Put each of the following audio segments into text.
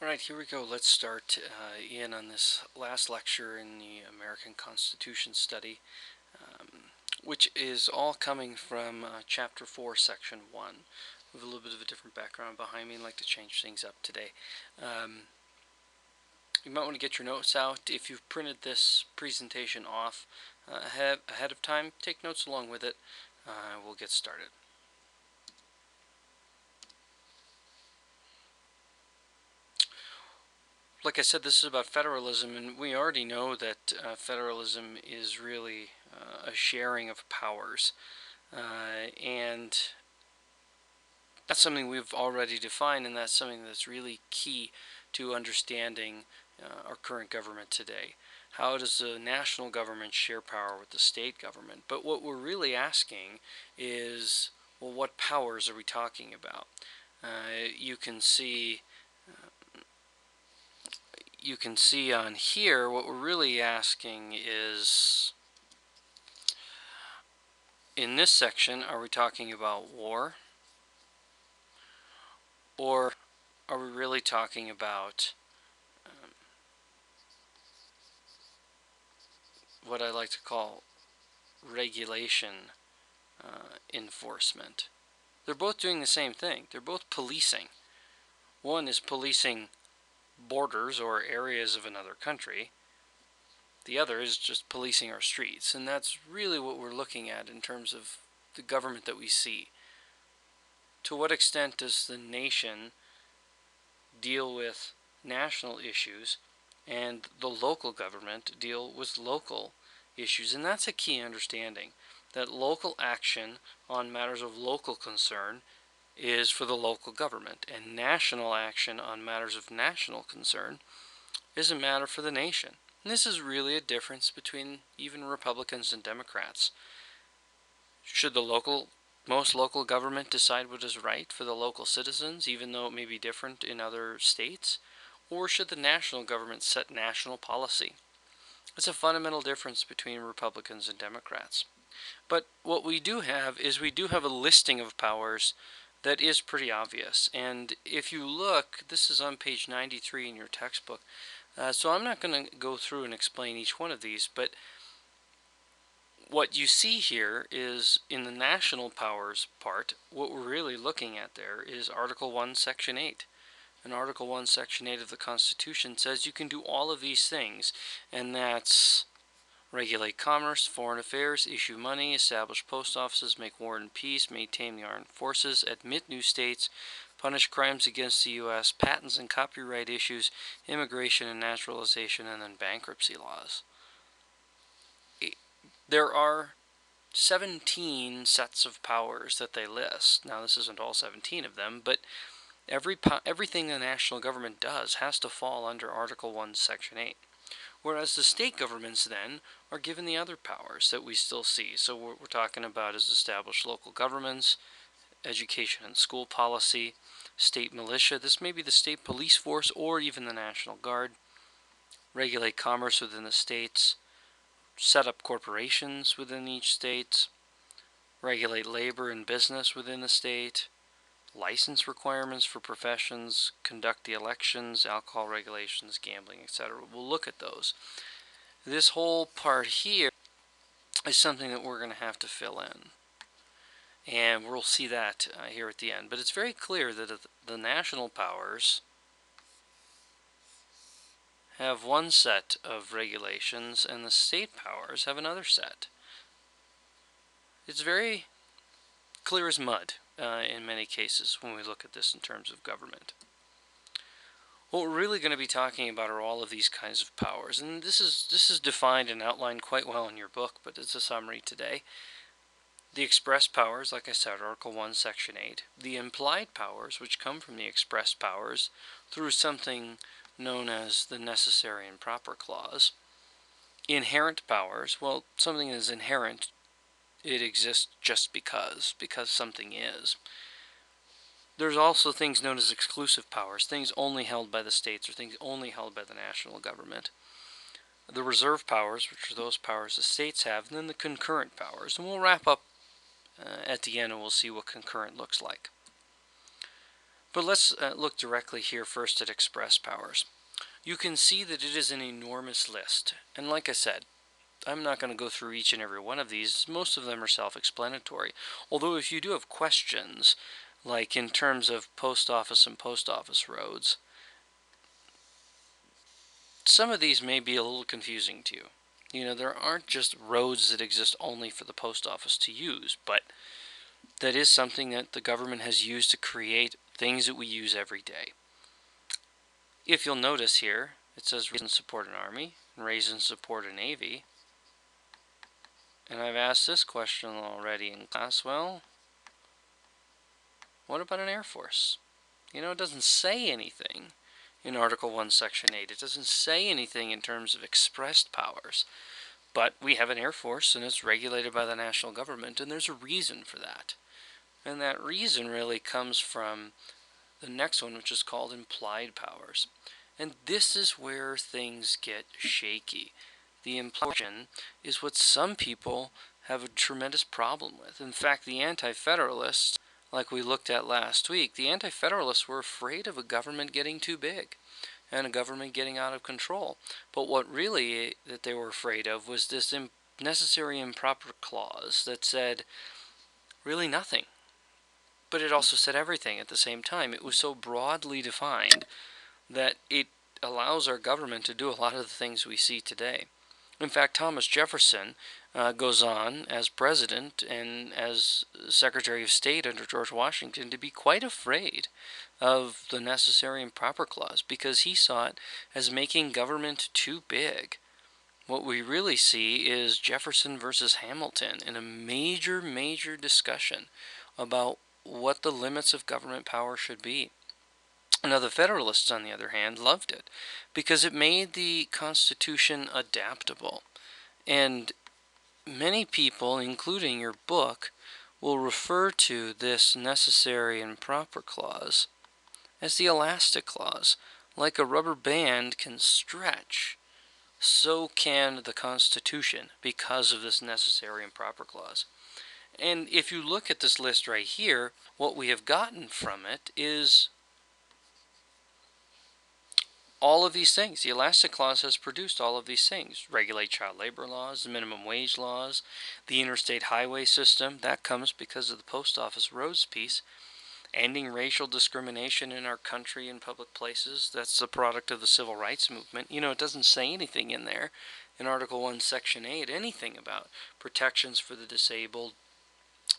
Alright, here we go. Let's start in on this last lecture in the American Constitution study, which is all coming from Chapter 4, Section 1. With a little bit of a different background behind me. I'd like to change things up today. You might want to get your notes out. If you've printed this presentation off ahead of time, take notes along with it. We'll get started. Like I said, this is about federalism, and we already know that federalism is really a sharing of powers, and that's something we've already defined, and that's something that's really key to understanding our current government today. How does the national government share power with the state government? But what we're really asking is, well, what powers are we talking about? You can see on here, what we're really asking is, in this section, are we talking about war? Or are we really talking about what I like to call regulation enforcement? They're both doing the same thing. They're both policing. One is policing borders or areas of another country. The other is just policing our streets. And that's really what we're looking at in terms of the government that we see. To what extent does the nation deal with national issues and the local government deal with local issues? And that's a key understanding, that local action on matters of local concern is for the local government, and national action on matters of national concern is a matter for the nation. And this is really a difference between even Republicans and Democrats. Should the most local government decide what is right for the local citizens, even though it may be different in other states? Or should the national government set national policy? It's a fundamental difference between Republicans and Democrats. But what we do have is we do have a listing of powers that is pretty obvious. And if you look, this is on page 93 in your textbook. So I'm not going to go through and explain each one of these, but what you see here is in the national powers part, what we're really looking at there is Article 1, Section 8. And Article 1, Section 8 of the Constitution says you can do all of these things, and that's regulate commerce, foreign affairs, issue money, establish post offices, make war and peace, maintain the armed forces, admit new states, punish crimes against the U.S., patents and copyright issues, immigration and naturalization, and then bankruptcy laws. There are 17 sets of powers that they list. Now, this isn't all 17 of them, but everything the national government does has to fall under Article 1, Section 8. Whereas the state governments then are given the other powers that we still see. So what we're talking about is establish local governments, education and school policy, state militia. This may be the state police force or even the National Guard. Regulate commerce within the states. Set up corporations within each state. Regulate labor and business within the state. License requirements for professions, conduct the elections, alcohol regulations, gambling, etc. We'll look at those. This whole part here is something that we're going to have to fill in. And we'll see that here at the end. But it's very clear that the national powers have one set of regulations and the state powers have another set. It's very clear as mud in many cases when we look at this in terms of government. What we're really going to be talking about are all of these kinds of powers, and this is defined and outlined quite well in your book, but it's a summary today. The express powers, like I said, Article 1, Section 8. The implied powers, which come from the express powers through something known as the necessary and proper clause. Inherent powers, well, something is inherent. It exists just because something is. There's also things known as exclusive powers, things only held by the states or things only held by the national government. The reserve powers, which are those powers the states have, and then the concurrent powers. And we'll wrap up at the end and we'll see what concurrent looks like. But let's look directly here first at express powers. You can see that it is an enormous list, and like I said, I'm not going to go through each and every one of these. Most of them are self-explanatory. Although if you do have questions, like in terms of post office and post office roads, some of these may be a little confusing to you. You know, there aren't just roads that exist only for the post office to use, but that is something that the government has used to create things that we use every day. If you'll notice here, it says raise and support an army, and raise and support a navy. And I've asked this question already in class. Well, what about an air force? You know, it doesn't say anything in Article 1, Section 8. It doesn't say anything in terms of expressed powers. But we have an air force, and it's regulated by the national government, and there's a reason for that. And that reason really comes from the next one, which is called implied powers. And this is where things get shaky. The implied is what some people have a tremendous problem with. In fact, the Anti-Federalists, like we looked at last week, the Anti-Federalists were afraid of a government getting too big and a government getting out of control. But what really that they were afraid of was this necessary improper clause that said really nothing. But it also said everything at the same time. It was so broadly defined that it allows our government to do a lot of the things we see today. In fact, Thomas Jefferson goes on as president and as Secretary of State under George Washington to be quite afraid of the necessary and proper clause because he saw it as making government too big. What we really see is Jefferson versus Hamilton in a major discussion about what the limits of government power should be. Now, the Federalists, on the other hand, loved it because it made the Constitution adaptable. And many people, including your book, will refer to this necessary and proper clause as the elastic clause. Like a rubber band can stretch, so can the Constitution because of this necessary and proper clause. And if you look at this list right here, what we have gotten from it is all of these things. The elastic clause has produced all of these things. Regulate child labor laws, the minimum wage laws, the interstate highway system. That comes because of the post office roads piece. Ending racial discrimination in our country in public places. That's the product of the civil rights movement. You know, it doesn't say anything in there in Article 1, Section 8, anything about protections for the disabled,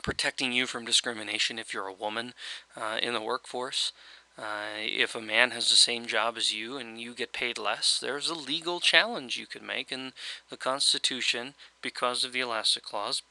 protecting you from discrimination if you're a woman in the workforce. If a man has the same job as you and you get paid less, there's a legal challenge you could make, and the Constitution, because of the elastic clause,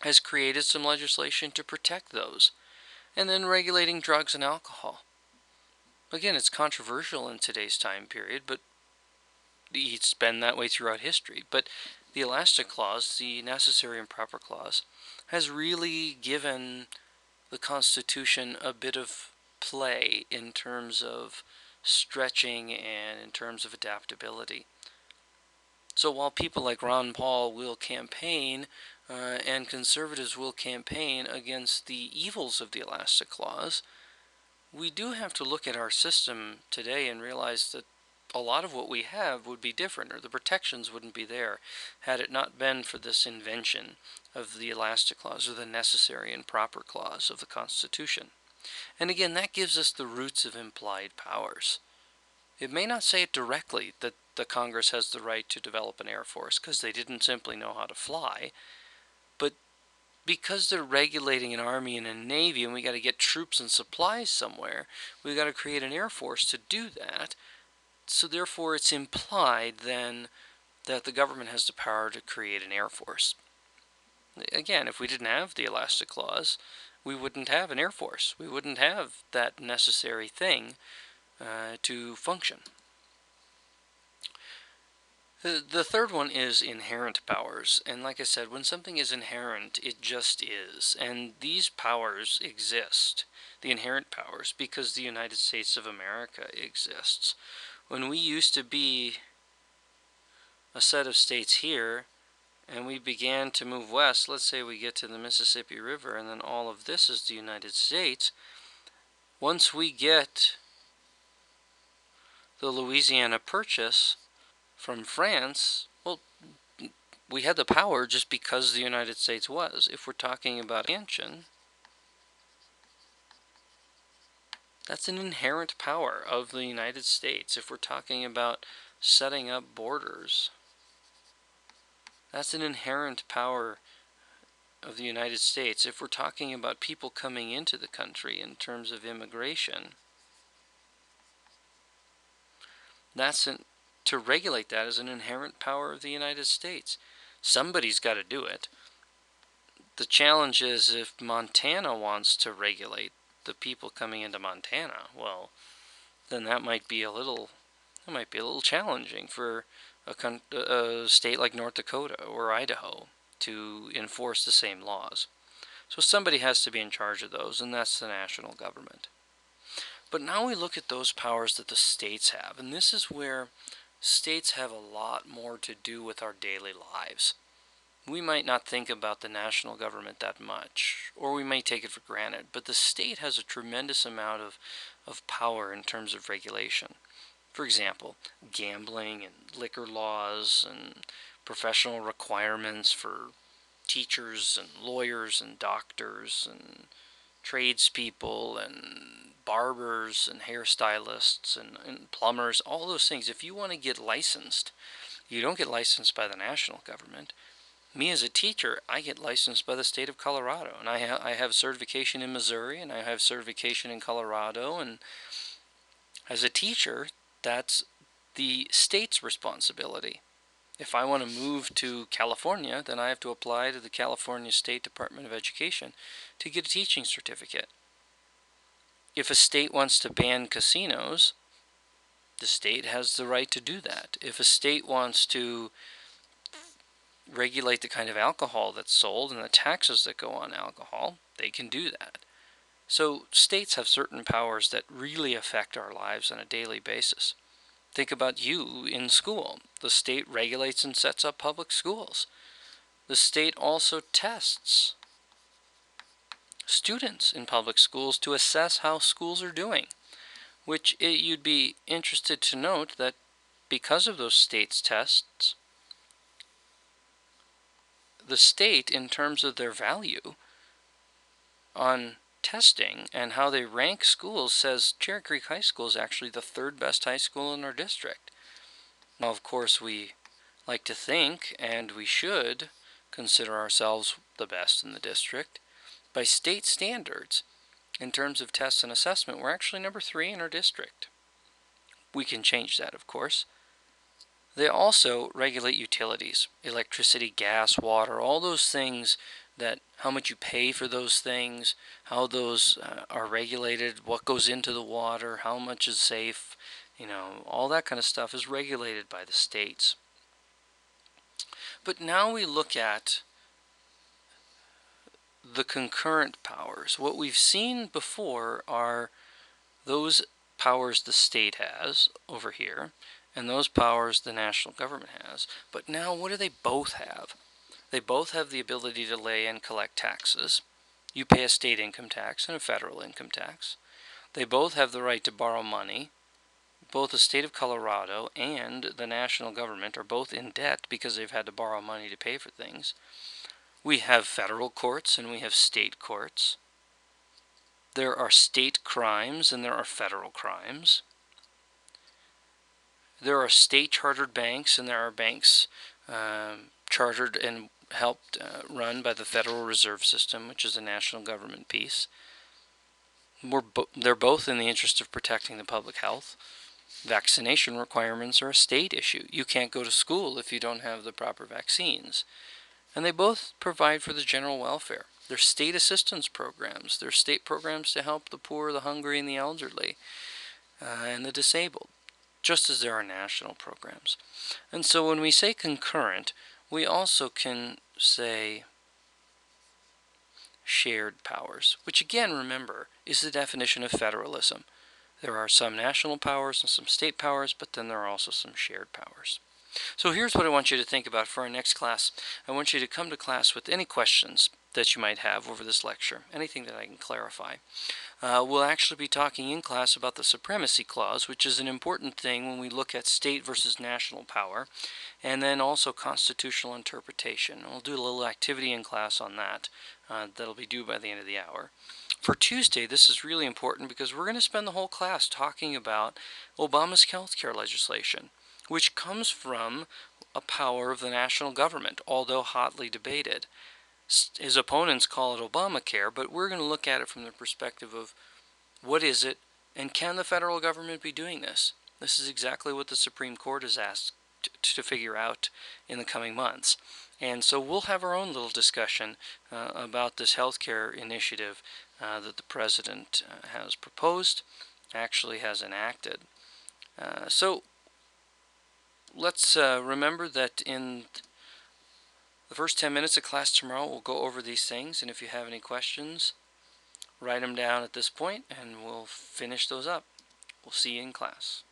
has created some legislation to protect those. And then regulating drugs and alcohol. Again, it's controversial in today's time period, but it's been that way throughout history. But the elastic clause, the necessary and proper clause, has really given the Constitution a bit of play in terms of stretching and in terms of adaptability. So while people like Ron Paul will campaign and conservatives will campaign against the evils of the elastic clause, we do have to look at our system today and realize that a lot of what we have would be different, or the protections wouldn't be there had it not been for this invention of the elastic clause or the necessary and proper clause of the Constitution. And again, that gives us the roots of implied powers. It may not say it directly that the Congress has the right to develop an air force because they didn't simply know how to fly, but because they're regulating an army and a navy and we got to get troops and supplies somewhere, we got to create an air force to do that. So therefore it's implied then that the government has the power to create an air force. Again, if we didn't have the elastic clause, we wouldn't have an air force. We wouldn't have that necessary thing to function. The third one is inherent powers. And like I said, when something is inherent, it just is. And these powers exist, the inherent powers, because the United States of America exists. When we used to be a set of states here, and we began to move west, let's say we get to the Mississippi River, and then all of this is the United States, Once we get the Louisiana Purchase from France, well, we had the power just because the United States was. If we're talking about expansion, that's an inherent power of the United States. If we're talking about setting up borders, that's an inherent power of the United States. If we're talking about people coming into the country in terms of immigration, to regulate that is an inherent power of the United States. Somebody's got to do it. The challenge is if Montana wants to regulate the people coming into Montana, well, then that might be a little challenging for a state like North Dakota or Idaho to enforce the same laws. So somebody has to be in charge of those, and that's the national government. But now we look at those powers that the states have, and this is where states have a lot more to do with our daily lives. We might not think about the national government that much, or we may take it for granted, but the state has a tremendous amount of power in terms of regulation. For example, gambling and liquor laws and professional requirements for teachers and lawyers and doctors and tradespeople and barbers and hairstylists and plumbers, all those things. If you want to get licensed, you don't get licensed by the national government. Me as a teacher, I get licensed by the state of Colorado, and I have certification in Missouri, and I have certification in Colorado, and as a teacher, that's the state's responsibility. If I want to move to California, then I have to apply to the California State Department of Education to get a teaching certificate. If a state wants to ban casinos, the state has the right to do that. If a state wants to regulate the kind of alcohol that's sold and the taxes that go on alcohol, they can do that. So states have certain powers that really affect our lives on a daily basis. Think about you in school. The state regulates and sets up public schools. The state also tests students in public schools to assess how schools are doing, which you'd be interested to note that because of those state's tests, the state, in terms of their value on testing and how they rank schools, says Cherry Creek High School is actually the third best high school in our district. Now, of course, we like to think, and we should consider ourselves the best in the district. By state standards, in terms of tests and assessment, we're actually number 3 in our district. We can change that, of course. They also regulate utilities, electricity, gas, water, all those things, that how much you pay for those things, how those are regulated, what goes into the water, how much is safe, all that kind of stuff is regulated by the states. But now we look at the concurrent powers. What we've seen before are those powers the state has over here, and those powers the national government has. But now what do they both have? They both have the ability to lay and collect taxes. You pay a state income tax and a federal income tax. They both have the right to borrow money. Both the state of Colorado and the national government are both in debt because they've had to borrow money to pay for things. We have federal courts and we have state courts. There are state crimes and there are federal crimes. There are state-chartered banks and there are banks chartered and helped run by the Federal Reserve System, which is a national government piece. They're both in the interest of protecting the public health. Vaccination requirements are a state issue. You can't go to school if you don't have the proper vaccines. And they both provide for the general welfare. They're state assistance programs. They're state programs to help the poor, the hungry, and the elderly, and the disabled, just as there are national programs. And so when we say concurrent, we also can say shared powers, which again, remember, is the definition of federalism. There are some national powers and some state powers, but then there are also some shared powers. So here's what I want you to think about for our next class. I want you to come to class with any questions that you might have over this lecture, anything that I can clarify. we'll actually be talking in class about the supremacy clause, which is an important thing when we look at state versus national power, and then also constitutional interpretation. We'll do a little activity in class on that. That'll be due by the end of the hour. For Tuesday, this is really important because we're going to spend the whole class talking about Obama's healthcare legislation, which comes from a power of the national government, although hotly debated. His opponents call it Obamacare, but we're going to look at it from the perspective of what is it, and can the federal government be doing this? This is exactly what the Supreme Court is asked to figure out in the coming months. And so we'll have our own little discussion about this healthcare initiative that the president has proposed, actually has enacted. So let's remember that in the first 10 minutes of class tomorrow, we'll go over these things, and if you have any questions, write them down at this point, and we'll finish those up. We'll see you in class.